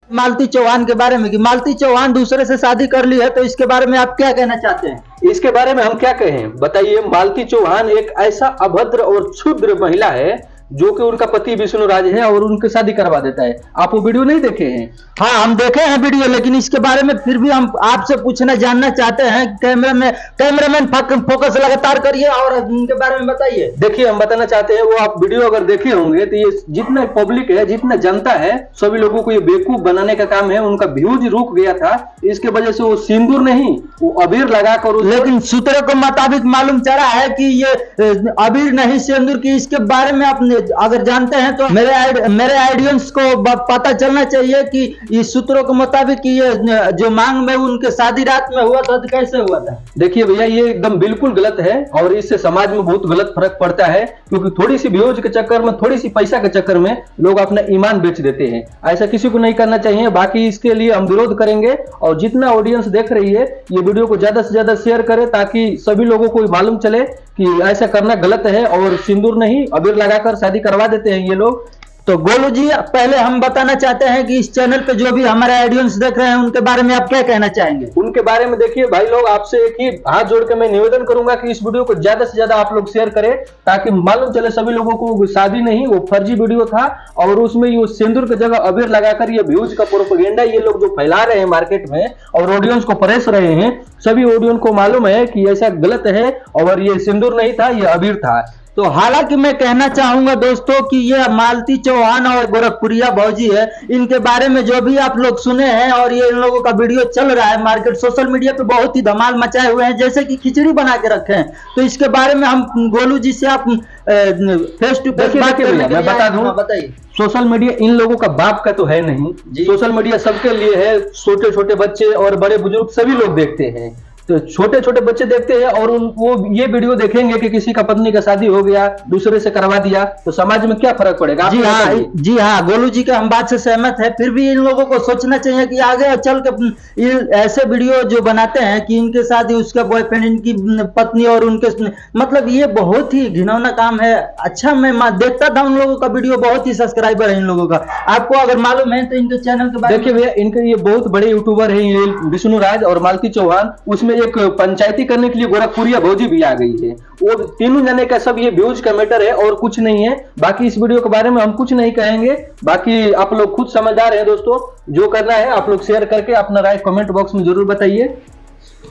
मालती चौहान के बारे में कि मालती चौहान दूसरे से शादी कर ली है, तो इसके बारे में आप क्या कहना चाहते हैं? इसके बारे में हम क्या कहें बताइए। मालती चौहान एक ऐसा अभद्र और क्षुद्र महिला है जो कि उनका पति विष्णुराज है और उनकी शादी करवा देता है। आप वो वीडियो नहीं देखे हैं? हाँ, हम देखे हैं वीडियो, लेकिन इसके बारे में फिर भी हम आपसे पूछना जानना चाहते हैं। कैमरामैन फोकस लगातार करिए और इनके बारे में बताइए। देखिए, हम बताना चाहते हैं, वो आप वीडियो अगर देखे होंगे तो ये जितना पब्लिक है, जितना जनता है, सभी लोगों को ये बेवकूफ बनाने का काम है। उनका व्यूज रुक गया था, इसके वजह से वो सिंदूर नहीं, वो अबीर लगाकर, लेकिन सूत्रों के मुताबिक मालूम चला है कि ये अबीर नहीं सिंदूर की। इसके बारे में आप अगर जानते हैं तो मेरे ऑडियंस को पता चलना चाहिए कि इस सूत्रों के मुताबिक ये जो मांग में उनके शादी रात में हुआ था तो कैसे हुआ था। देखिए भैया, ये एकदम बिल्कुल गलत है और इससे समाज में बहुत गलत फर्क पड़ता है, क्योंकि थोड़ी सी व्यूज के चक्कर में, थोड़ी सी पैसा के चक्कर में लोग अपना ईमान बेच देते हैं। ऐसा किसी को नहीं करना चाहिए। बाकी इसके लिए हम विरोध करेंगे और जितना ऑडियंस देख रही है, ये वीडियो को ज्यादा से ज्यादा शेयर करें ताकि सभी लोगों को मालूम चले कि ऐसा करना गलत है और सिंदूर नहीं अबीर लगाकर शादी करवा देते हैं ये लोग। तो गोलू जी, पहले हम बताना चाहते हैं कि इस चैनल पे जो भी हमारे ऑडियंस देख रहे हैं उनके बारे में आप क्या कहना चाहेंगे? उनके बारे में देखिए भाई लोग, आपसे एक ही हाथ जोड़ के मैं निवेदन करूंगा कि इस वीडियो को ज्यादा से ज्यादा आप लोग शेयर करें ताकि मालूम चले सभी लोगों को शादी नहीं, वो फर्जी वीडियो था और उसमें ये सिंदूर की जगह अबीर लगाकर ये व्यूज का प्रोपेगेंडा ये लोग जो फैला रहे हैं मार्केट में और ऑडियंस को परेश रहे हैं, सभी ऑडियंस को मालूम है कि ऐसा गलत है और ये सिंदूर नहीं था, ये अबीर था। तो हालांकि मैं कहना चाहूंगा दोस्तों कि ये मालती चौहान और गोरखपुरिया भौजी है, इनके बारे में जो भी आप लोग सुने हैं और ये इन लोगों का वीडियो चल रहा है मार्केट सोशल मीडिया पे, बहुत ही धमाल मचाए हुए हैं, जैसे कि खिचड़ी बना के रखे हैं। तो इसके बारे में हम गोलू जी से आप फेस टू फेस बात करने के लिए बता दूं, बताइए। सोशल मीडिया इन लोगों का बाप का तो है नहीं, सोशल मीडिया सबके लिए है। छोटे छोटे बच्चे और बड़े बुजुर्ग सभी लोग देखते हैं, तो छोटे छोटे बच्चे देखते हैं और वो ये वीडियो देखेंगे कि किसी का पत्नी का शादी हो गया, दूसरे से करवा दिया, तो समाज में क्या फर्क पड़ेगा? जी हाँ, गोलू जी के हम बात से सहमत है। फिर भी इन लोगों को सोचना चाहिए कि आगे चल के ऐसे वीडियो जो बनाते हैं कि इनके साथ ही उसका बॉयफ्रेंड, इनकी पत्नी और उनके, मतलब ये बहुत ही घिनौना काम है। अच्छा, मैं देखता था उन लोगों का वीडियो, बहुत ही सब्सक्राइबर है इन लोगों का। आपको अगर मालूम है तो इनके चैनल के बारे में देखिए भैया, इनके ये बहुत बड़े यूट्यूबर है, ये विष्णुराज और मालती चौहान। उसमें एक पंचायती करने के लिए गोरखपुरिया भौजी भी आ गई है। वो तीनों जने का सब ये व्यूज का मैटर है और कुछ नहीं है। बाकी इस वीडियो के बारे में हम कुछ नहीं कहेंगे, बाकी आप लोग खुद समझदार हैं दोस्तों। जो करना है आप लोग शेयर करके अपना राय कमेंट बॉक्स में जरूर बताइए।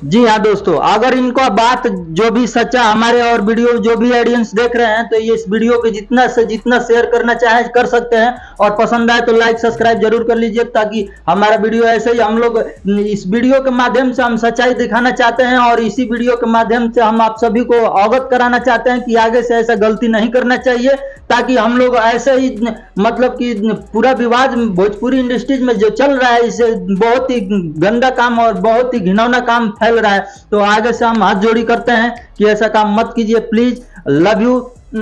जी हाँ दोस्तों, अगर इनको बात जो भी सच्चा हमारे और वीडियो जो भी ऑडियंस देख रहे हैं तो ये इस वीडियो के जितना से जितना शेयर करना चाहे कर सकते हैं और पसंद आए तो लाइक सब्सक्राइब जरूर कर लीजिए, ताकि हमारा वीडियो ऐसे ही हम लोग इस वीडियो के माध्यम से हम सच्चाई दिखाना चाहते हैं और इसी वीडियो के माध्यम से हम आप सभी को अवगत कराना चाहते हैं कि आगे से ऐसा गलती नहीं करना चाहिए, ताकि हम लोग ऐसे ही मतलब कि पूरा विवाद भोजपुरी इंडस्ट्रीज में जो चल रहा है, इसे बहुत ही गंदा काम और बहुत ही घिनौना काम फैल रहा है। तो आगे से हम हाथ जोड़ी करते हैं कि ऐसा काम मत कीजिए प्लीज। Love you.